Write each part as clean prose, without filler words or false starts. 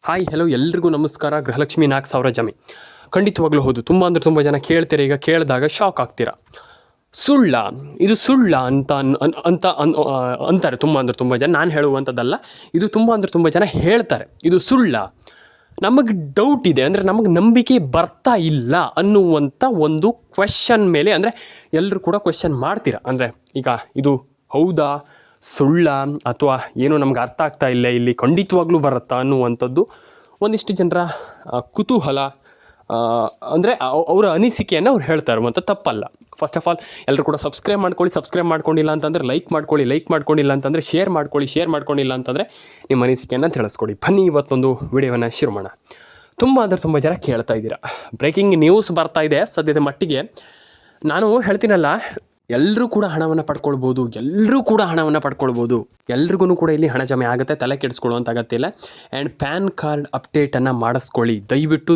Hi hello ಎಲ್ರಿಗೂ ನಮಸ್ಕಾರ. ಗೃಹಲಕ್ಷ್ಮಿ 4,000 ಜಮೆ ಖಂಡಿತವಾಗ್ಲೂ ಹೌದು. ತುಂಬ ಅಂದರೆ ತುಂಬ ಜನ ಕೇಳ್ತೀರಾ. ಈಗ ಕೇಳಿದಾಗ ಶಾಕ್ ಆಗ್ತೀರಾ. ಸುಳ್ಳ ಇದು ಸುಳ್ಳ ಅಂತಾರೆ ತುಂಬ ಅಂದರೆ ತುಂಬ ಜನ. ನಾನು ಹೇಳುವಂಥದ್ದಲ್ಲ, ಇದು ತುಂಬ ಅಂದರೆ ತುಂಬ ಜನ ಹೇಳ್ತಾರೆ ಇದು ಸುಳ್ಳ. ನಮಗೆ ಡೌಟ್ ಇದೆ, ಅಂದರೆ ನಮಗೆ ನಂಬಿಕೆ ಬರ್ತಾ ಇಲ್ಲ ಅನ್ನುವಂಥ ಒಂದು ಕ್ವೆಶ್ಚನ್ ಮೇಲೆ, ಅಂದರೆ ಎಲ್ಲರೂ ಕೂಡ ಕ್ವೆಶ್ಚನ್ ಮಾಡ್ತೀರಾ. ಅಂದರೆ ಈಗ ಇದು ಹೌದಾ ಸುಳ್ಳ ಅಥವಾ ಏನೋ ನಮ್ಗೆ ಅರ್ಥ ಆಗ್ತಾ ಇಲ್ಲ, ಇಲ್ಲಿ ಖಂಡಿತವಾಗ್ಲೂ ಬರುತ್ತಾ ಅನ್ನುವಂಥದ್ದು ಒಂದಿಷ್ಟು ಜನರ ಕುತೂಹಲ, ಅಂದರೆ ಅವರ ಅನಿಸಿಕೆಯನ್ನು ಅವ್ರು ಹೇಳ್ತಾ ಇರುವಂಥ ತಪ್ಪಲ್ಲ. ಫಸ್ಟ್ ಆಫ್ ಆಲ್ ಎಲ್ಲರೂ ಕೂಡ ಸಬ್ಸ್ಕ್ರೈಬ್ ಮಾಡ್ಕೊಂಡಿಲ್ಲ ಅಂತಂದರೆ ಲೈಕ್ ಮಾಡ್ಕೊಂಡಿಲ್ಲ ಅಂತಂದರೆ ಶೇರ್ ಮಾಡ್ಕೊಂಡಿಲ್ಲ ಅಂತಂದರೆ ನಿಮ್ಮ ಅನಿಸಿಕೆಯನ್ನು ತಿಳಿಸ್ಕೊಡಿ. ಬನ್ನಿ ಇವತ್ತೊಂದು ವಿಡಿಯೋವನ್ನು ಶುರು ಮಾಡೋಣ. ತುಂಬ ಅಂದರೆ ತುಂಬ ಜನ ಕೇಳ್ತಾ ಇದ್ದೀರಾ. ಬ್ರೇಕಿಂಗ್ ನ್ಯೂಸ್ ಬರ್ತಾ ಇದೆ ಸದ್ಯದ ಮಟ್ಟಿಗೆ. ನಾನು ಹೇಳ್ತೀನಲ್ಲ, ಎಲ್ಲರೂ ಕೂಡ ಹಣವನ್ನು ಪಡ್ಕೊಳ್ಬೋದು, ಎಲ್ರಿಗೂ ಕೂಡ ಇಲ್ಲಿ ಹಣ ಜಮೆ ಆಗುತ್ತೆ, ತಲೆ ಕೆಡಿಸ್ಕೊಳ್ಳುವಂಥ ಅಗತ್ಯ ಇಲ್ಲ. ಆ್ಯಂಡ್ ಪ್ಯಾನ್ ಕಾರ್ಡ್ ಅಪ್ಡೇಟನ್ನು ಮಾಡಿಸ್ಕೊಳ್ಳಿ ದಯವಿಟ್ಟು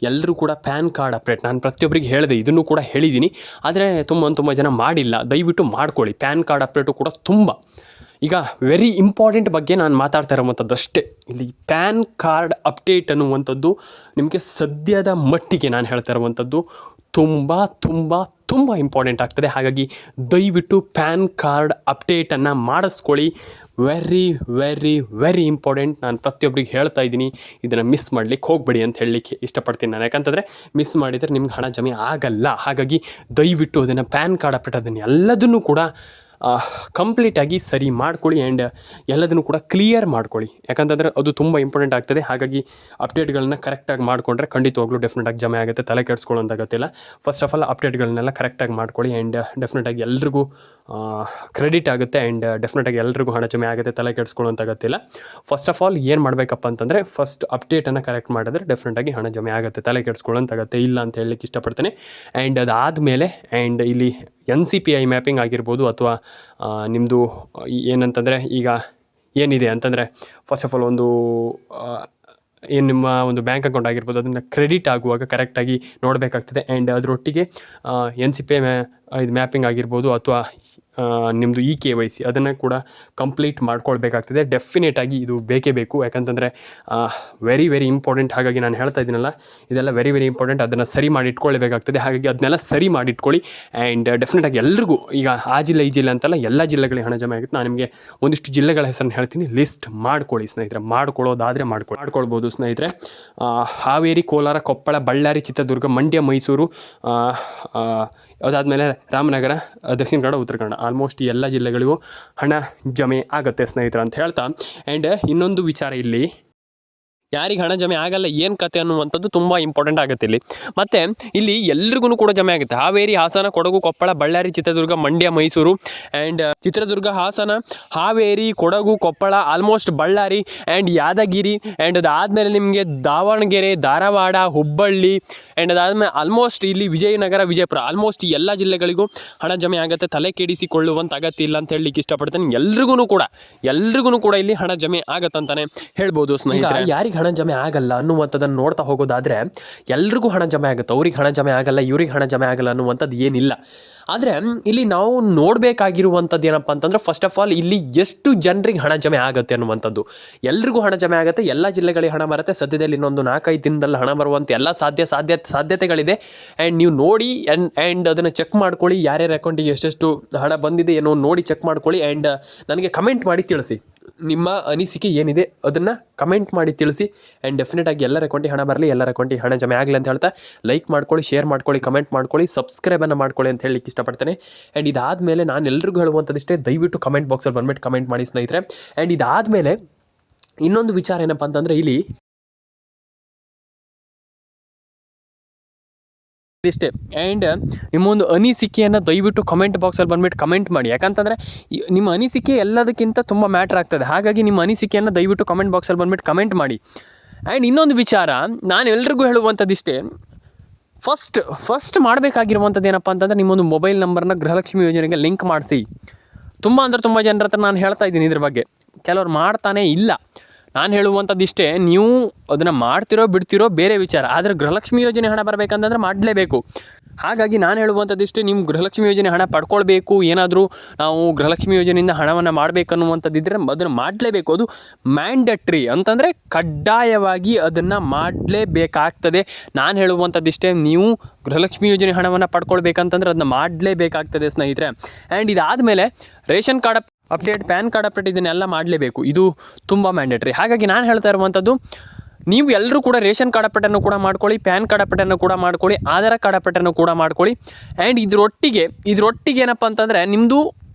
ಎಲ್ಲರೂ ಕೂಡ ಪ್ಯಾನ್ ಕಾರ್ಡ್ ಅಪ್ಡೇಟ್. ನಾನು ಪ್ರತಿಯೊಬ್ಬರಿಗೆ ಹೇಳಿದೆ, ಇದನ್ನು ಕೂಡ ಹೇಳಿದ್ದೀನಿ, ಆದರೆ ತುಂಬ ಜನ ಮಾಡಿಲ್ಲ. ದಯವಿಟ್ಟು ಮಾಡ್ಕೊಳ್ಳಿ. ಪ್ಯಾನ್ ಕಾರ್ಡ್ ಅಪ್ಡೇಟು ಕೂಡ ತುಂಬ ಈಗ ವೆರಿ ಇಂಪಾರ್ಟೆಂಟ್ ಬಗ್ಗೆ ನಾನು ಮಾತಾಡ್ತಾ ಇರೋವಂಥದ್ದು ಅಷ್ಟೇ. ಇಲ್ಲಿ ಪ್ಯಾನ್ ಕಾರ್ಡ್ ಅಪ್ಡೇಟ್ ಅನ್ನುವಂಥದ್ದು ನಿಮಗೆ ಸದ್ಯದ ಮಟ್ಟಿಗೆ ನಾನು ಹೇಳ್ತಾ ಇರುವಂಥದ್ದು ತುಂಬ ಇಂಪಾರ್ಟೆಂಟ್ ಆಗ್ತದೆ. ಹಾಗಾಗಿ ದಯವಿಟ್ಟು ಪ್ಯಾನ್ ಕಾರ್ಡ್ ಅಪ್ಡೇಟನ್ನು ಮಾಡಿಸ್ಕೊಳ್ಳಿ. Very important. ನಾನು ಪ್ರತಿಯೊಬ್ಬರಿಗೆ ಹೇಳ್ತಾ ಇದ್ದೀನಿ, ಇದನ್ನು ಮಿಸ್ ಮಾಡಲಿಕ್ಕೆ ಹೋಗಬೇಡಿ ಅಂತ ಹೇಳಲಿಕ್ಕೆ ಇಷ್ಟಪಡ್ತೀನಿ ನಾನು. ಯಾಕಂತಂದರೆ ಮಿಸ್ ಮಾಡಿದರೆ ನಿಮ್ಗೆ ಹಣ ಜಮೆ ಆಗಲ್ಲ. ಹಾಗಾಗಿ ದಯವಿಟ್ಟು ಅದನ್ನು ಪ್ಯಾನ್ ಕಾರ್ಡ್ ಅಪ್ಡೇಟ್ ಅದನ್ನು ಎಲ್ಲದನ್ನು ಕೂಡ ಕಂಪ್ಲೀಟಾಗಿ ಸರಿ ಮಾಡ್ಕೊಳ್ಳಿ. ಆ್ಯಂಡ್ ಎಲ್ಲದನ್ನು ಕೂಡ ಕ್ಲಿಯರ್ ಮಾಡ್ಕೊಳ್ಳಿ. ಯಾಕಂತಂದರೆ ಅದು ತುಂಬ ಇಂಪಾರ್ಟೆಂಟ್ ಆಗ್ತದೆ. ಹಾಗಾಗಿ ಅಪ್ಡೇಟ್ಗಳನ್ನ ಕರೆಕ್ಟಾಗಿ ಮಾಡಿಕೊಂಡ್ರೆ ಖಂಡಿತವಾಗ್ಲೂ ಡೆಫಿನೆಟಾಗಿ ಜಮೆ ಆಗುತ್ತೆ, ತಲೆ ಕೆಡಿಸ್ಕೊಳ್ಳೋಂಥ ಅಗತ್ಯ. ಫಸ್ಟ್ ಆಫ್ ಆಲ್ ಅಪ್ಡೇಟ್ಗಳನ್ನೆಲ್ಲ ಕರೆಕ್ಟಾಗಿ ಮಾಡ್ಕೊಳ್ಳಿ. ಆ್ಯಂಡ್ ಡೆಫಿನೆಟಾಗಿ ಎಲ್ರಿಗೂ ಕ್ರೆಡಿಟ್ ಆಗುತ್ತೆ. ಆ್ಯಂಡ್ ಡೆಫಿನೆಟಾಗಿ ಎಲ್ರಿಗೂ ಹಣ ಜಮೆ ಆಗುತ್ತೆ, ತಲೆ ಕೆಡಿಸ್ಕೊಳ್ಳೋಂಥ ಅಗತ್ಯ. ಫಸ್ಟ್ ಆಫ್ ಆಲ್ ಏನು ಮಾಡಬೇಕಪ್ಪ ಅಂತಂದರೆ, ಫಸ್ಟ್ ಅಪ್ಡೇಟನ್ನು ಕರೆಕ್ಟ್ ಮಾಡಿದ್ರೆ ಡೆಫಿನೆಟಾಗಿ ಹಣ ಜಮೆ ಆಗುತ್ತೆ, ತಲೆ ಕೆಡಿಸ್ಕೊಳ್ಳೋಂಥ ಅಗತ್ಯ ಇಲ್ಲ ಅಂತ ಹೇಳಲಿಕ್ಕೆ ಇಷ್ಟಪಡ್ತೇನೆ. ಆ್ಯಂಡ್ ಅದಾದಮೇಲೆ ಇಲ್ಲಿ NCPI ಮ್ಯಾಪಿಂಗ್ ಆಗಿರ್ಬೋದು, ಅಥವಾ ನಿಮ್ಮದು ಏನಂತಂದರೆ ಈಗ ಏನಿದೆ ಅಂತಂದರೆ, ಫಸ್ಟ್ ಆಫ್ ಆಲ್ ಒಂದು ಏನು ನಿಮ್ಮ ಒಂದು ಬ್ಯಾಂಕ್ ಅಕೌಂಟ್ ಆಗಿರ್ಬೋದು, ಅದನ್ನು ಕ್ರೆಡಿಟ್ ಆಗುವಾಗ ಕರೆಕ್ಟಾಗಿ ನೋಡಬೇಕಾಗ್ತದೆ. ಆ್ಯಂಡ್ ಅದರೊಟ್ಟಿಗೆ NCPI ಇದು ಮ್ಯಾಪಿಂಗ್ ಆಗಿರ್ಬೋದು, ಅಥವಾ ನಿಮ್ಮದು KYC ಅದನ್ನು ಕೂಡ ಕಂಪ್ಲೀಟ್ ಮಾಡ್ಕೊಳ್ಬೇಕಾಗ್ತದೆ. ಡೆಫಿನೆಟಾಗಿ ಇದು ಬೇಕೇ ಬೇಕು. ಯಾಕಂತಂದರೆ ವೆರಿ ಇಂಪಾರ್ಟೆಂಟ್. ಹಾಗಾಗಿ ನಾನು ಹೇಳ್ತಾ ಇದ್ದೀನಲ್ಲ, ಇದೆಲ್ಲ ವೆರಿ ಇಂಪಾರ್ಟೆಂಟ್. ಅದನ್ನು ಸರಿ ಮಾಡಿ ಇಟ್ಕೊಳ್ಬೇಕಾಗ್ತದೆ. ಹಾಗಾಗಿ ಅದನ್ನೆಲ್ಲ ಸರಿ ಮಾಡಿ ಇಟ್ಕೊಳ್ಳಿ. ಆ್ಯಂಡ್ ಡೆಫಿನೆಟಾಗಿ ಎಲ್ರಿಗೂ, ಈಗ ಆ ಜಿಲ್ಲೆ ಈ ಜಿಲ್ಲೆ ಅಂತಲ್ಲ, ಎಲ್ಲ ಜಿಲ್ಲೆಗಳಿಗೆ ಹಣ ಜಮೆ ಆಗುತ್ತೆ. ನಾನು ನಿಮಗೆ ಒಂದಿಷ್ಟು ಜಿಲ್ಲೆಗಳ ಹೆಸರನ್ನು ಹೇಳ್ತೀನಿ, ಲಿಸ್ಟ್ ಮಾಡ್ಕೊಳ್ಳಿ ಸ್ನೇಹಿತರೆ. ಮಾಡ್ಕೊಳ್ಳೋದಾದರೆ ಮಾಡ್ಕೊಳ್ಬೋದು ಸ್ನೇಹಿತರೆ. ಹಾವೇರಿ, ಕೋಲಾರ, ಕೊಪ್ಪಳ, ಬಳ್ಳಾರಿ, ಚಿತ್ರದುರ್ಗ, ಮಂಡ್ಯ, ಮೈಸೂರು, ಅದಾದಮೇಲೆ ರಾಮನಗರ, ದಕ್ಷಿಣ ಕನ್ನಡ, ಉತ್ತರ ಕನ್ನಡ, ಆಲ್ಮೋಸ್ಟ್ ಎಲ್ಲ ಜಿಲ್ಲೆಗಳಿಗೂ ಹಣ ಜಮೆ ಆಗುತ್ತೆ ಸ್ನೇಹಿತರೆ ಅಂತ ಹೇಳ್ತಾ. ಆ್ಯಂಡ್ ಇನ್ನೊಂದು ವಿಚಾರ, ಇಲ್ಲಿ ಯಾರಿಗೆ ಹಣ ಜಮೆ ಆಗಲ್ಲ ಏನು ಕತೆ ಅನ್ನುವಂಥದ್ದು ತುಂಬ ಇಂಪಾರ್ಟೆಂಟ್ ಆಗುತ್ತೆ ಇಲ್ಲಿ. ಮತ್ತು ಇಲ್ಲಿ ಎಲ್ರಿಗೂ ಕೂಡ ಜಮೆ ಆಗುತ್ತೆ. Haveri, Hassan, Kodagu, Koppal, Ballari, Chitradurga, Mandya, Mysuru, and Chitradurga, Hassan, Haveri, Kodagu, Koppal, almost Ballari and Yadgir, and ಅದಾದಮೇಲೆ ನಿಮಗೆ ದಾವಣಗೆರೆ, ಧಾರವಾಡ, ಹುಬ್ಬಳ್ಳಿ, ಆ್ಯಂಡ್ ಅದಾದಮೇಲೆ ಆಲ್ಮೋಸ್ಟ್ ಇಲ್ಲಿ ವಿಜಯನಗರ, ವಿಜಯಪುರ, ಆಲ್ಮೋಸ್ಟ್ ಎಲ್ಲ ಜಿಲ್ಲೆಗಳಿಗೂ ಹಣ ಜಮೆ ಆಗುತ್ತೆ. ತಲೆ ಕೆಡಿಸಿಕೊಳ್ಳುವಂಥ ಅಗತ್ಯ ಇಲ್ಲ ಅಂತ ಹೇಳಲಿಕ್ಕೆ ಇಷ್ಟಪಡ್ತೇನೆ. ಎಲ್ರಿಗೂ ಕೂಡ ಇಲ್ಲಿ ಹಣ ಜಮೆ ಆಗತ್ತಂತಾನೆ ಹೇಳ್ಬೋದು ಸ್ನೇಹಿತರೆ. ಯಾರಿಗೆ ಹಣ ಜಮೆ ಆಗಲ್ಲ ಅನ್ನುವಂಥದ್ದನ್ನು ನೋಡ್ತಾ ಹೋಗೋದಾದರೆ, ಎಲ್ರಿಗೂ ಹಣ ಜಮೆ ಆಗುತ್ತೆ. ಅವ್ರಿಗೆ ಹಣ ಜಮೆ ಆಗಲ್ಲ, ಇವ್ರಿಗೆ ಹಣ ಜಮೆ ಆಗಲ್ಲ ಅನ್ನುವಂಥದ್ದು ಏನಿಲ್ಲ. ಆದರೆ ಇಲ್ಲಿ ನಾವು ನೋಡಬೇಕಾಗಿರುವಂಥದ್ದು ಏನಪ್ಪ ಅಂತಂದರೆ, ಫಸ್ಟ್ ಆಫ್ ಆಲ್ ಇಲ್ಲಿ ಎಷ್ಟು ಜನರಿಗೆ ಹಣ ಜಮೆ ಆಗುತ್ತೆ ಅನ್ನುವಂಥದ್ದು. ಎಲ್ರಿಗೂ ಹಣ ಜಮೆ ಆಗುತ್ತೆ, ಎಲ್ಲ ಜಿಲ್ಲೆಗಳಿಗೆ ಹಣ ಬರುತ್ತೆ. ಸದ್ಯದಲ್ಲಿ ಇನ್ನೊಂದು 4-5 ದಿನದಲ್ಲಿ ಹಣ ಬರುವಂಥ ಎಲ್ಲ ಸಾಧ್ಯತೆಗಳಿದೆ. ಆ್ಯಂಡ್ ನೀವು ನೋಡಿ ಆ್ಯಂಡ್ ಅದನ್ನು ಚೆಕ್ ಮಾಡ್ಕೊಳ್ಳಿ. ಯಾರ್ಯಾರ ಅಕೌಂಟಿಗೆ ಎಷ್ಟೆಷ್ಟು ಹಣ ಬಂದಿದೆ ಏನೋ ನೋಡಿ ಚೆಕ್ ಮಾಡ್ಕೊಳ್ಳಿ. ಆ್ಯಂಡ್ ನನಗೆ ಕಮೆಂಟ್ ಮಾಡಿ ತಿಳಿಸಿ, ನಿಮ್ಮ ಅನಿಸಿಕೆ ಏನಿದೆ ಅದನ್ನು ಕಮೆಂಟ್ ಮಾಡಿ ತಿಳಿಸಿ. ಆ್ಯಂಡ್ ಡೆಫಿನೆಟಾಗಿ ಎಲ್ಲರ ಅಕೌಂಟಿಗೆ ಹಣ ಬರಲಿ, ಎಲ್ಲರ ಅಕೌಂಟಿಗೆ ಹಣ ಜಮೆ ಆಗಲಿ ಅಂತ ಹೇಳ್ತಾ, ಲೈಕ್ ಮಾಡ್ಕೊಳ್ಳಿ, ಶೇರ್ ಮಾಡ್ಕೊಳ್ಳಿ, ಕಮೆಂಟ್ ಮಾಡ್ಕೊಳ್ಳಿ, ಸಬ್ಸ್ಕ್ರೈಬನ್ನು ಮಾಡ್ಕೊಳ್ಳಿ ಅಂತ ಹೇಳಲಿಕ್ಕೆ ಇಷ್ಟಪಡ್ತೇನೆ. ಆ್ಯಂಡ್ ಇದಾದಮೇಲೆ ನಾನು ಎಲ್ರಿಗೂ ಹೇಳುವಂಥದ್ದಿಷ್ಟೇ, ದಯವಿಟ್ಟು ಕಮೆಂಟ್ ಬಾಕ್ಸಲ್ಲಿ ಬಂದ್ಬಿಟ್ಟು ಕಮೆಂಟ್ ಮಾಡಿ ಸ್ನೇಹಿತರೆ. ಆ್ಯಂಡ್ ಇದಾದಮೇಲೆ ಇನ್ನೊಂದು ವಿಚಾರ ಏನಪ್ಪ ಅಂತಂದರೆ, ಇಲ್ಲಿ ಇಷ್ಟೇ. ಆ್ಯಂಡ್ ನಿಮ್ಮೊಂದು ಅನಿಸಿಕೆಯನ್ನು ದಯವಿಟ್ಟು ಕಮೆಂಟ್ ಬಾಕ್ಸಲ್ಲಿ ಬಂದುಬಿಟ್ಟು ಕಮೆಂಟ್ ಮಾಡಿ. ಯಾಕಂತಂದರೆ ನಿಮ್ಮ ಅನಿಸಿಕೆ ಎಲ್ಲದಕ್ಕಿಂತ ತುಂಬ ಮ್ಯಾಟ್ರ್ ಆಗ್ತದೆ. ಹಾಗಾಗಿ ನಿಮ್ಮ ಅನಿಸಿಕೆಯನ್ನು ದಯವಿಟ್ಟು ಕಮೆಂಟ್ ಬಾಕ್ಸಲ್ಲಿ ಬಂದುಬಿಟ್ಟು ಕಮೆಂಟ್ ಮಾಡಿ. ಆ್ಯಂಡ್ ಇನ್ನೊಂದು ವಿಚಾರ ನಾನು ಎಲ್ರಿಗೂ ಹೇಳುವಂಥದ್ದಿಷ್ಟೇ, ಫಸ್ಟ್ ಮಾಡಬೇಕಾಗಿರುವಂಥದ್ದು ಏನಪ್ಪ ಅಂತಂದರೆ, ನಿಮ್ಮೊಂದು ಮೊಬೈಲ್ ನಂಬರ್ನ ಗೃಹಲಕ್ಷ್ಮಿ ಯೋಜನೆಗೆ ಲಿಂಕ್ ಮಾಡಿಸಿ. ತುಂಬ ಜನರ ಹತ್ರ ನಾನು ಹೇಳ್ತಾ ಇದ್ದೀನಿ ಇದ್ರ ಬಗ್ಗೆ. ಕೆಲವ್ರು ಮಾಡ್ತಾನೇ ಇಲ್ಲ. ನಾನು ಹೇಳುವಂಥದ್ದಿಷ್ಟೇ, ನೀವು ಅದನ್ನು ಮಾಡ್ತಿರೋ ಬಿಡ್ತಿರೋ ಬೇರೆ ವಿಚಾರ, ಆದರೆ ಗೃಹಲಕ್ಷ್ಮಿ ಯೋಜನೆ ಹಣ ಬರಬೇಕಂತಂದ್ರೆ ಮಾಡಲೇಬೇಕು. ಹಾಗಾಗಿ ನಾನು ಹೇಳುವಂಥದ್ದಿಷ್ಟೇ, ನೀವು ಗೃಹಲಕ್ಷ್ಮಿ ಯೋಜನೆ ಹಣ ಪಡ್ಕೊಳ್ಬೇಕು, ಏನಾದರೂ ನಾವು ಗೃಹಲಕ್ಷ್ಮಿ ಯೋಜನೆಯಿಂದ ಹಣವನ್ನು ಮಾಡಬೇಕನ್ನುವಂಥದ್ದಿದ್ದರೆ ಅದನ್ನು ಮಾಡಲೇಬೇಕು. ಅದು ಮ್ಯಾಂಡಟ್ರಿ ಅಂತಂದರೆ ಕಡ್ಡಾಯವಾಗಿ ಅದನ್ನು ಮಾಡಲೇಬೇಕಾಗ್ತದೆ. ನಾನು ಹೇಳುವಂಥದ್ದಿಷ್ಟೇ, ನೀವು ಗೃಹಲಕ್ಷ್ಮಿ ಯೋಜನೆ ಹಣವನ್ನು ಪಡ್ಕೊಳ್ಬೇಕಂತಂದ್ರೆ ಅದನ್ನ ಮಾಡಲೇಬೇಕಾಗ್ತದೆ ಸ್ನೇಹಿತರೆ. ಆ್ಯಂಡ್ ಇದಾದಮೇಲೆ ration card update, PAN card update ಇದನ್ನೆಲ್ಲ ಮಾಡಲೇಬೇಕು. ಇದು ತುಂಬ ಮ್ಯಾಂಡೇಟ್ರಿ. ಹಾಗಾಗಿ ನಾನು ಹೇಳ್ತಾ ಇರುವಂಥದ್ದು, ನೀವು ಎಲ್ಲರೂ ಕೂಡ ರೇಷನ್ ಕಾರ್ಡ್ ಅಪ್ಡೇಟನ್ನು ಕೂಡ ಮಾಡ್ಕೊಳ್ಳಿ, ಪ್ಯಾನ್ ಕಾರ್ಡ್ ಅಪ್ಡೇಟನ್ನು ಕೂಡ ಮಾಡ್ಕೊಳ್ಳಿ, ಆಧಾರ್ ಕಾರ್ಡ್ ಅಪ್ಡೇಟನ್ನು ಕೂಡ ಮಾಡ್ಕೊಳ್ಳಿ. ಆ್ಯಂಡ್ ಇದರೊಟ್ಟಿಗೆ ಏನಪ್ಪ ಅಂತಂದರೆ ನಿಮ್ಮದು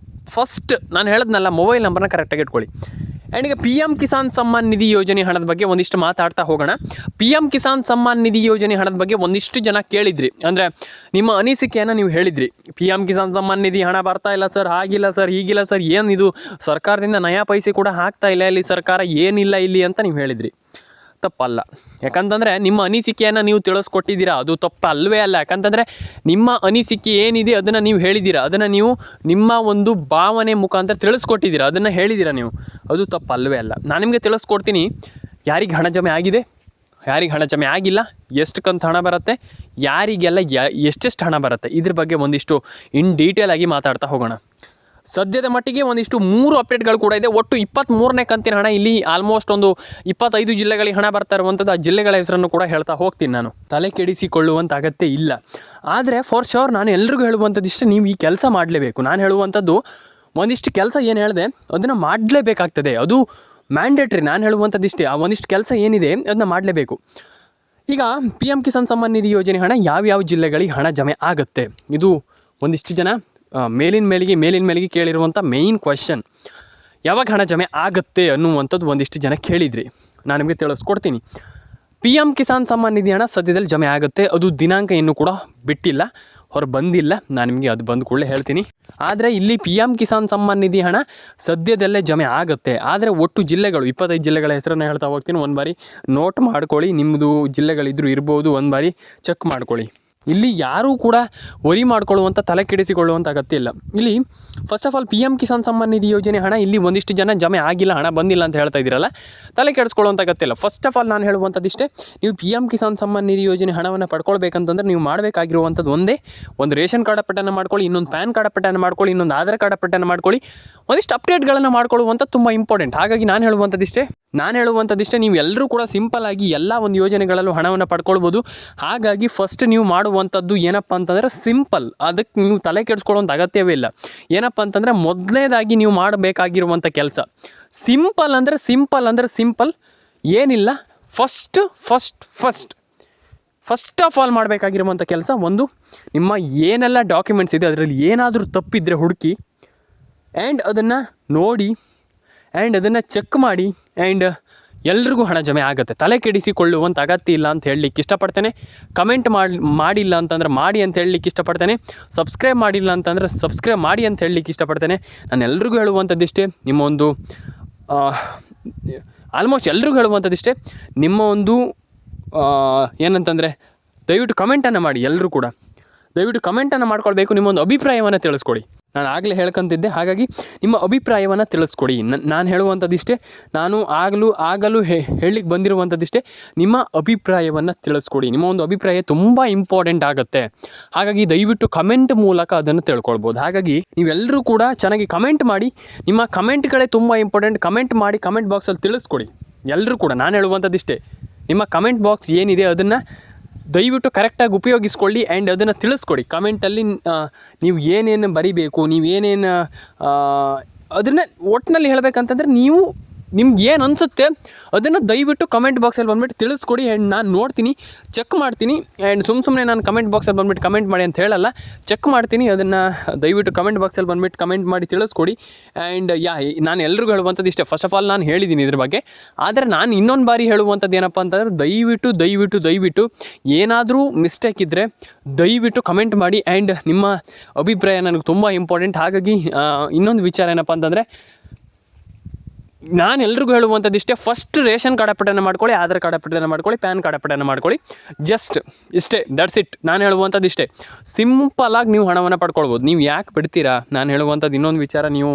ಫಸ್ಟ್ ನಾನು ಹೇಳಿದ್ನಲ್ಲ, ಮೊಬೈಲ್ ನಂಬರ್ನ ಕರೆಕ್ಟಾಗಿ ಇಟ್ಕೊಳ್ಳಿ. ಆ್ಯಂಡ್ ಈಗ PM ಕಿಸಾನ್ ಸಮ್ಮಾನ್ ನಿಧಿ ಯೋಜನೆ ಹಣದ ಬಗ್ಗೆ ಒಂದಿಷ್ಟು ಮಾತಾಡ್ತಾ ಹೋಗೋಣ. PM ಕಿಸಾನ್ ಸಮ್ಮಾನ್ ನಿಧಿ ಯೋಜನೆ ಹಣದ ಬಗ್ಗೆ ಒಂದಿಷ್ಟು ಜನ ಕೇಳಿದ್ರಿ, ಅಂದರೆ ನಿಮ್ಮ ಅನಿಸಿಕೆಯನ್ನು ನೀವು ಹೇಳಿದ್ರಿ. PM ಕಿಸಾನ್ ಸಮ್ಮಾನ್ ನಿಧಿ ಹಣ ಬರ್ತಾ ಇಲ್ಲ ಸರ್, ಹಾಗಿಲ್ಲ ಸರ್, ಹೀಗಿಲ್ಲ ಸರ್, ಏನಿದು ಸರ್ಕಾರದಿಂದ ನಯಾ ಪೈಸೆ ಕೂಡ ಹಾಕ್ತಾ ಇಲ್ಲ, ಇಲ್ಲಿ ಸರ್ಕಾರ ಏನಿಲ್ಲ ಇಲ್ಲಿ ಅಂತ ನೀವು ಹೇಳಿದ್ರಿ. ತಪ್ಪಲ್ಲ. ಯಾಕಂತಂದರೆ ನಿಮ್ಮ ಅನಿಸಿಕೆಯನ್ನು ನೀವು ತಿಳಿಸ್ಕೊಟ್ಟಿದ್ದೀರಾ, ಅದು ತಪ್ಪಲ್ವೇ ಅಲ್ಲ. ಯಾಕಂತಂದರೆ ನಿಮ್ಮ ಅನಿಸಿಕೆ ಏನಿದೆ ಅದನ್ನು ನೀವು ಹೇಳಿದ್ದೀರಾ, ಅದನ್ನು ನೀವು ನಿಮ್ಮ ಒಂದು ಭಾವನೆ ಮುಖಾಂತರ ತಿಳಿಸ್ಕೊಟ್ಟಿದ್ದೀರಾ, ಅದನ್ನು ಹೇಳಿದ್ದೀರಾ ನೀವು, ಅದು ತಪ್ಪಲ್ವೇ ಅಲ್ಲ. ನಾನು ನಿಮಗೆ ತಿಳಿಸ್ಕೊಡ್ತೀನಿ, ಯಾರಿಗೆ ಹಣ ಜಮೆ ಆಗಿದೆ, ಯಾರಿಗೆ ಹಣ ಜಮೆ ಆಗಿಲ್ಲ, ಎಷ್ಟು ಕಂತು ಹಣ ಬರುತ್ತೆ, ಯಾರಿಗೆಲ್ಲ ಎಷ್ಟೆಷ್ಟು ಹಣ ಬರುತ್ತೆ, ಇದ್ರ ಬಗ್ಗೆ ಒಂದಿಷ್ಟು ಇನ್ ಡೀಟೇಲ್ ಆಗಿ ಮಾತಾಡ್ತಾ ಹೋಗೋಣ. ಸದ್ಯದ ಮಟ್ಟಿಗೆ ಒಂದಿಷ್ಟು 3 ಅಪ್ಡೇಟ್ಗಳು ಕೂಡ ಇದೆ. ಒಟ್ಟು 23ನೇ ಕಂತಿನ ಹಣ ಇಲ್ಲಿ ಆಲ್ಮೋಸ್ಟ್ ಒಂದು 25 ಜಿಲ್ಲೆಗಳಿಗೆ ಹಣ ಬರ್ತಾ ಇರುವಂಥದ್ದು. ಆ ಜಿಲ್ಲೆಗಳ ಹೆಸರನ್ನು ಕೂಡ ಹೇಳ್ತಾ ಹೋಗ್ತೀನಿ. ನಾನು ತಲೆ ಕೆಡಿಸಿಕೊಳ್ಳುವಂಥ ಅಗತ್ಯ ಇಲ್ಲ. ಆದರೆ ಫಾರ್ ಶೋರ್ ನಾನು ಎಲ್ರಿಗೂ ಹೇಳುವಂಥದ್ದು ಇಷ್ಟೇ, ನೀವು ಈ ಕೆಲಸ ಮಾಡಲೇಬೇಕು. ನಾನು ಹೇಳುವಂಥದ್ದು ಒಂದಿಷ್ಟು ಕೆಲಸ ಏನು ಹೇಳಿದೆ ಅದನ್ನು ಮಾಡಲೇಬೇಕಾಗ್ತದೆ, ಅದು ಮ್ಯಾಂಡೇಟ್ರಿ. ನಾನು ಹೇಳುವಂಥದ್ದು ಇಷ್ಟೇ, ಆ ಒಂದಿಷ್ಟು ಕೆಲಸ ಏನಿದೆ ಅದನ್ನ ಮಾಡಲೇಬೇಕು. ಈಗ PM ಕಿಸಾನ್ ಸಮ್ಮಾನ್ ನಿಧಿ ಯೋಜನೆ ಹಣ ಯಾವ್ಯಾವ ಜಿಲ್ಲೆಗಳಿಗೆ ಹಣ ಜಮೆ ಆಗುತ್ತೆ, ಇದು ಒಂದಿಷ್ಟು ಜನ ಮೇಲಿನ ಮೇಲಿಗೆ ಕೇಳಿರುವಂಥ ಮೇಯ್ನ್ ಕ್ವಶನ್. ಯಾವಾಗ ಹಣ ಜಮೆ ಆಗುತ್ತೆ ಅನ್ನುವಂಥದ್ದು ಒಂದಿಷ್ಟು ಜನ ಕೇಳಿದ್ರಿ, ನಾನು ನಿಮಗೆ ತಿಳಿಸ್ಕೊಡ್ತೀನಿ. PM ಕಿಸಾನ್ ಸಮ್ಮಾನ್ ನಿಧಿ ಹಣ ಸದ್ಯದಲ್ಲಿ ಜಮೆ ಆಗುತ್ತೆ. ಅದು ದಿನಾಂಕ ಇನ್ನೂ ಕೂಡ ಬಿಟ್ಟಿಲ್ಲ, ಬಂದಿಲ್ಲ. ನಾನು ನಿಮಗೆ ಅದು ಬಂದ ಕೂಡಲೇ ಹೇಳ್ತೀನಿ. ಆದರೆ ಇಲ್ಲಿ PM ಕಿಸಾನ್ ಸಮ್ಮಾನ್ ನಿಧಿ ಹಣ ಸದ್ಯದಲ್ಲೇ ಜಮೆ ಆಗುತ್ತೆ. ಆದರೆ ಒಟ್ಟು ಜಿಲ್ಲೆಗಳು 25 ಜಿಲ್ಲೆಗಳ ಹೆಸರನ್ನು ಹೇಳ್ತಾ ಹೋಗ್ತೀನಿ. ಒಂದು ಬಾರಿ ನೋಟ್ ಮಾಡ್ಕೊಳ್ಳಿ, ನಿಮ್ಮದು ಜಿಲ್ಲೆಗಳಿದ್ರೂ ಇರ್ಬೋದು, ಒಂದು ಬಾರಿ ಚೆಕ್ ಮಾಡ್ಕೊಳ್ಳಿ. ಇಲ್ಲಿ ಯಾರೂ ಕೂಡ ವರಿ ಮಾಡ್ಕೊಳ್ಳುವಂಥ, ತಲೆ ಕೆಡಿಸಿಕೊಳ್ಳುವಂಥ ಅಗತ್ಯ ಇಲ್ಲ. ಇಲ್ಲಿ first of all PM Kisan Samman Nidhi ಯೋಜನೆ ಹಣ ಇಲ್ಲಿ ಒಂದಿಷ್ಟು ಜನ ಜಮೆ ಆಗಿಲ್ಲ, ಹಣ ಬಂದಿಲ್ಲ ಅಂತ ಹೇಳ್ತಾ ಇದ್ದೀರಲ್ಲ, ತಲೆ ಕೆಡಿಸ್ಕೊಳ್ಳುವಂಥ ಅಗತ್ಯ ಇಲ್ಲ. ಫಸ್ಟ್ ಆಫ್ ಆಲ್ ನಾನು ಹೇಳುವಂಥದ್ದಿಷ್ಟೇ, ನೀವು PM ಕಿಸಾನ್ ಸಮ್ಮಾನ್ ನಿಧಿ ಯೋಜನೆ ಹಣವನ್ನು ಪಡ್ಕೊಳ್ಬೇಕಂತಂದ್ರೆ ನೀವು ಮಾಡಬೇಕಾಗಿರುವಂಥದ್ದು ಒಂದು ರೇಷನ್ ಕಾರ್ಡ್ ಅಪ್ಡೇಟನ್ನು ಮಾಡ್ಕೊಳ್ಳಿ, ಇನ್ನೊಂದು ಪ್ಯಾನ್ ಕಾರ್ಡ್ ಅಪ್ಡೇಟನ್ನು ಮಾಡ್ಕೊಳ್ಳಿ, ಇನ್ನೊಂದು ಆಧಾರ್ ಕಾರ್ಡ್ ಅಪ್ಡೇಟನ್ನು ಮಾಡ್ಕೊಳ್ಳಿ. ಒಂದಿಷ್ಟು ಅಪ್ಡೇಟ್ಗಳನ್ನು ಮಾಡ್ಕೊಳ್ಳುವಂಥ ತುಂಬ ಇಂಪಾರ್ಟೆಂಟ್. ಹಾಗಾಗಿ ನಾನು ಹೇಳುವಂಥದ್ದಿಷ್ಟೇ, ನೀವು ಎಲ್ಲರೂ ಕೂಡ ಸಿಂಪಲ್ ಆಗಿ ಎಲ್ಲ ಒಂದು ಯೋಜನೆಗಳಲ್ಲೂ ಹಣವನ್ನು ಪಡ್ಕೊಳ್ಬೋದು. ಹಾಗಾಗಿ ಫಸ್ಟ್ ನೀವು ಮಾಡುವಂಥದ್ದು ಏನಪ್ಪ ಅಂತಂದರೆ ಸಿಂಪಲ್, ಅದಕ್ಕೆ ನೀವು ತಲೆ ಕೆಡಿಸ್ಕೊಳ್ಳುವಂಥ ಅಗತ್ಯವೇ ಇಲ್ಲ. ಏನಪ್ಪ ಅಂತಂದರೆ ಮೊದಲನೇದಾಗಿ ನೀವು ಮಾಡಬೇಕಾಗಿರುವಂಥ ಕೆಲಸ ಸಿಂಪಲ್ ಏನಿಲ್ಲ. ಫಸ್ಟ್ ಆಫ್ ಆಲ್ ಮಾಡಬೇಕಾಗಿರುವಂಥ ಕೆಲಸ, ಒಂದು ನಿಮ್ಮ ಏನೆಲ್ಲ ಡಾಕ್ಯುಮೆಂಟ್ಸ್ ಇದೆ ಅದರಲ್ಲಿ ಏನಾದರೂ ತಪ್ಪಿದ್ರೆ ಹುಡುಕಿ, ಆ್ಯಂಡ್ ಅದನ್ನು ನೋಡಿ, ಆ್ಯಂಡ್ ಅದನ್ನು ಚೆಕ್ ಮಾಡಿ, ಆ್ಯಂಡ್ ಎಲ್ರಿಗೂ ಹಣ ಜಮೆ ಆಗುತ್ತೆ. ತಲೆ ಕೆಡಿಸಿಕೊಳ್ಳುವಂಥ ಅಗತ್ಯ ಇಲ್ಲ ಅಂತ ಹೇಳಲಿಕ್ಕೆ ಇಷ್ಟಪಡ್ತೇನೆ. ಕಮೆಂಟ್ ಮಾಡಿಲ್ಲ ಅಂತಂದ್ರೆ ಮಾಡಿ ಅಂತ ಹೇಳಲಿಕ್ಕೆ ಇಷ್ಟಪಡ್ತೇನೆ. ಸಬ್ಸ್ಕ್ರೈಬ್ ಮಾಡಿಲ್ಲ ಅಂತಂದರೆ ಸಬ್ಸ್ಕ್ರೈಬ್ ಮಾಡಿ ಅಂತ ಹೇಳಲಿಕ್ಕೆ ಇಷ್ಟಪಡ್ತೇನೆ. ನಾನು ಎಲ್ರಿಗೂ ಹೇಳುವಂಥದ್ದಿಷ್ಟೇ, ನಿಮ್ಮ ಒಂದು ಆಲ್ಮೋಸ್ಟ್ ಎಲ್ರಿಗೂ ಹೇಳುವಂಥದ್ದಿಷ್ಟೇ, ನಿಮ್ಮ ಒಂದು ಏನಂತಂದರೆ ದಯವಿಟ್ಟು ಕಮೆಂಟನ್ನು ಮಾಡಿ. ಎಲ್ಲರೂ ಕೂಡ ದಯವಿಟ್ಟು ಕಮೆಂಟನ್ನು ಮಾಡ್ಕೊಳ್ಬೇಕು, ನಿಮ್ಮೊಂದು ಅಭಿಪ್ರಾಯವನ್ನು ತಿಳಿಸ್ಕೊಡಿ. ನಾನು ಆಗಲೇ ಹೇಳ್ಕೊಂತಿದ್ದೆ, ಹಾಗಾಗಿ ನಿಮ್ಮ ಅಭಿಪ್ರಾಯವನ್ನು ತಿಳಿಸ್ಕೊಡಿ. ನಾನು ಹೇಳುವಂಥದ್ದಿಷ್ಟೇ, ನಾನು ಆಗಲೂ ಹೇಳಲಿಕ್ಕೆ ಬಂದಿರುವಂಥದ್ದಿಷ್ಟೇ, ನಿಮ್ಮ ಅಭಿಪ್ರಾಯವನ್ನು ತಿಳಿಸ್ಕೊಡಿ. ನಿಮ್ಮ ಒಂದು ಅಭಿಪ್ರಾಯ ತುಂಬ ಇಂಪಾರ್ಟೆಂಟ್ ಆಗುತ್ತೆ. ಹಾಗಾಗಿ ದಯವಿಟ್ಟು ಕಮೆಂಟ್ ಮೂಲಕ ಅದನ್ನು ತಿಳ್ಕೊಳ್ಬೋದು. ಹಾಗಾಗಿ ನೀವೆಲ್ಲರೂ ಕೂಡ ಚೆನ್ನಾಗಿ ಕಮೆಂಟ್ ಮಾಡಿ, ನಿಮ್ಮ ಕಮೆಂಟ್ಗಳೇ ತುಂಬ ಇಂಪಾರ್ಟೆಂಟ್. ಕಮೆಂಟ್ ಮಾಡಿ, ಕಮೆಂಟ್ ಬಾಕ್ಸಲ್ಲಿ ತಿಳಿಸ್ಕೊಡಿ. ಎಲ್ಲರೂ ಕೂಡ ನಾನು ಹೇಳುವಂಥದ್ದಿಷ್ಟೇ, ನಿಮ್ಮ ಕಮೆಂಟ್ ಬಾಕ್ಸ್ ಏನಿದೆ ಅದನ್ನು ದಯವಿಟ್ಟು ಕರೆಕ್ಟಾಗಿ ಉಪಯೋಗಿಸ್ಕೊಳ್ಳಿ, ಆ್ಯಂಡ್ ಅದನ್ನು ತಿಳಿಸ್ಕೊಡಿ. ಕಮೆಂಟಲ್ಲಿ ನೀವು ಏನೇನು ಬರಿಬೇಕು, ನೀವೇನೇನು ಅದನ್ನು ಒಟ್ಟಿನಲ್ಲಿ ಹೇಳಬೇಕಂತಂದರೆ ನಿಮ್ಗೆ ಏನು ಅನಿಸುತ್ತೆ ಅದನ್ನು ದಯವಿಟ್ಟು ಕಮೆಂಟ್ ಬಾಕ್ಸಲ್ಲಿ ಬಂದುಬಿಟ್ಟು ತಿಳಿಸ್ಕೊಡಿ. ಆ್ಯಂಡ್ ನಾನು ನೋಡ್ತೀನಿ, ಚೆಕ್ ಮಾಡ್ತೀನಿ. ಆ್ಯಂಡ್ ಸುಮ್ಮನೆ ನಾನು ಕಮೆಂಟ್ ಬಾಕ್ಸಲ್ಲಿ ಬಂದುಬಿಟ್ಟು ಕಮೆಂಟ್ ಮಾಡಿ ಅಂತ ಹೇಳಲ್ಲ, ಚೆಕ್ ಮಾಡ್ತೀನಿ. ಅದನ್ನು ದಯವಿಟ್ಟು ಕಮೆಂಟ್ ಬಾಕ್ಸಲ್ಲಿ ಬಂದುಬಿಟ್ಟು ಕಮೆಂಟ್ ಮಾಡಿ ತಿಳಿಸ್ಕೊಡಿ. ಆ್ಯಂಡ್ ನಾನು ಎಲ್ರಿಗೂ ಹೇಳುವಂಥದ್ದು ಇಷ್ಟೇ. ಫಸ್ಟ್ ಆಫ್ ಆಲ್ ನಾನು ಹೇಳಿದ್ದೀನಿ ಇದ್ರ ಬಗ್ಗೆ, ಆದರೆ ನಾನು ಇನ್ನೊಂದು ಬಾರಿ ಹೇಳುವಂಥದ್ದು ಏನಪ್ಪ ಅಂತಂದರೆ ದಯವಿಟ್ಟು ಏನಾದರೂ ಮಿಸ್ಟೇಕ್ ಇದ್ದರೆ ದಯವಿಟ್ಟು ಕಮೆಂಟ್ ಮಾಡಿ. ಆ್ಯಂಡ್ ನಿಮ್ಮ ಅಭಿಪ್ರಾಯ ನನಗೆ ತುಂಬ ಇಂಪಾರ್ಟೆಂಟ್. ಹಾಗಾಗಿ ಇನ್ನೊಂದು ವಿಚಾರ ಏನಪ್ಪ ಅಂತಂದರೆ, ನಾನು ಎಲ್ರಿಗೂ ಹೇಳುವಂಥದ್ದು ಇಷ್ಟೇ, ಫಸ್ಟ್ ರೇಷನ್ ಕಾರ್ಡ್ ಅಪ್ಡೇಟನ್ನು ಮಾಡ್ಕೊಳ್ಳಿ, ಆಧಾರ್ ಕಾರ್ಡ್ ಅಪ್ಡೇಟನ್ನು ಮಾಡ್ಕೊಳ್ಳಿ, ಪ್ಯಾನ್ ಕಾರ್ಡ್ ಅಪ್ಡೇಟನ್ನು ಮಾಡ್ಕೊಳ್ಳಿ. ಜಸ್ಟ್ ಇಷ್ಟೇ, ದಟ್ಸ್ ಇಟ್. ನಾನು ಹೇಳುವಂಥದ್ದು ಇಷ್ಟೇ. ಸಿಂಪಲಾಗಿ ನೀವು ಹಣವನ್ನು ಪಡ್ಕೊಳ್ಬೋದು. ನೀವು ಯಾಕೆ ಬಿಡ್ತೀರಾ? ನಾನು ಹೇಳುವಂಥದ್ದು ಇನ್ನೊಂದು ವಿಚಾರ, ನೀವು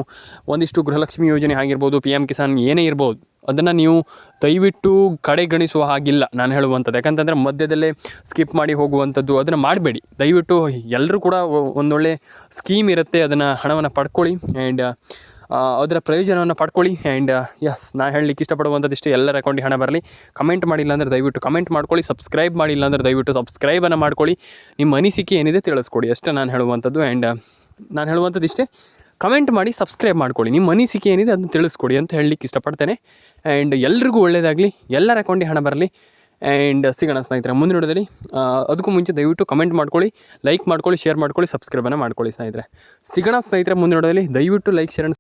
ಒಂದಿಷ್ಟು ಗೃಹಲಕ್ಷ್ಮಿ ಯೋಜನೆ ಆಗಿರ್ಬೋದು, PM ಕಿಸಾನ್ ಏನೇ ಇರ್ಬೋದು, ಅದನ್ನು ನೀವು ದಯವಿಟ್ಟು ಕಡೆಗಣಿಸುವ ಹಾಗಿಲ್ಲ ನಾನು ಹೇಳುವಂಥದ್ದು. ಯಾಕಂತಂದರೆ ಮಧ್ಯದಲ್ಲೇ ಸ್ಕಿಪ್ ಮಾಡಿ ಹೋಗುವಂಥದ್ದು ಅದನ್ನು ಮಾಡಬೇಡಿ ದಯವಿಟ್ಟು. ಎಲ್ಲರೂ ಕೂಡ ಒಂದೊಳ್ಳೆ ಸ್ಕೀಮ್ ಇರುತ್ತೆ, ಅದನ್ನು ಹಣವನ್ನು ಪಡ್ಕೊಳ್ಳಿ ಆ್ಯಂಡ್ ಅದರ ಪ್ರಯೋಜನವನ್ನು ಪಡ್ಕೊಳ್ಳಿ. ಆ್ಯಂಡ್ ಎಸ್, ನಾನು ಹೇಳಲಿಕ್ಕೆ ಇಷ್ಟಪಡುವಂಥದ್ದು ಇಷ್ಟೇ. ಎಲ್ಲರ ಅಕೌಂಟಿಗೆ ಹಣ ಬರಲಿ. ಕಮೆಂಟ್ ಮಾಡಿಲ್ಲ ಅಂದರೆ ದಯವಿಟ್ಟು ಕಮೆಂಟ್ ಮಾಡ್ಕೊಳ್ಳಿ. ಸಬ್ಸ್ಕ್ರೈಬ್ ಮಾಡಿಲ್ಲ ಅಂದರೆ ದಯವಿಟ್ಟು ಸಬ್ಸ್ಕ್ರೈಬನ್ನು ಮಾಡ್ಕೊಳ್ಳಿ. ನಿಮ್ಮ ಅನಿಸಿಕೆ ಏನಿದೆ ತಿಳಿಸ್ಕೊಡಿ ಅಷ್ಟೇ ನಾನು ಹೇಳುವಂಥದ್ದು. ಆ್ಯಂಡ್ ನಾನು ಹೇಳುವಂಥದ್ದು ಇಷ್ಟೇ, ಕಮೆಂಟ್ ಮಾಡಿ, ಸಬ್ಸ್ಕ್ರೈಬ್ ಮಾಡ್ಕೊಳ್ಳಿ. ನಿಮ್ಮ ಅನಿಸಿಕೆ ಏನಿದೆ ಅದನ್ನು ತಿಳಿಸ್ಕೊಡಿ ಅಂತ ಹೇಳಲಿಕ್ಕೆ ಇಷ್ಟಪಡ್ತೇನೆ. ಆ್ಯಂಡ್ ಎಲ್ರಿಗೂ ಒಳ್ಳೆಯದಾಗಲಿ, ಎಲ್ಲರ ಅಕೌಂಟಿಗೆ ಹಣ ಬರಲಿ. ಆ್ಯಂಡ್ ಸಿಗೋಣ ಸ್ನೇಹಿತರೆ ಮುಂದಿನ ವಿಡಿಯೋದಲ್ಲಿ. ಅದಕ್ಕೂ ಮುಂಚೆ ದಯವಿಟ್ಟು ಕಮೆಂಟ್ ಮಾಡ್ಕೊಳ್ಳಿ, ಲೈಕ್ ಮಾಡ್ಕೊಳ್ಳಿ, ಶೇರ್ ಮಾಡ್ಕೊಳ್ಳಿ, ಸಬ್ಸ್ಕ್ರೈಬನ್ನು ಮಾಡ್ಕೊಳ್ಳಿ ಸ್ನೇಹಿತರೆ. ಸಿಗೋಣ ಸ್ನೇಹಿತರೆ ಮುಂದಿನ ವಿಡಿಯೋದಲ್ಲಿ. ದಯವಿಟ್ಟು ಲೈಕ್, ಶೇರ್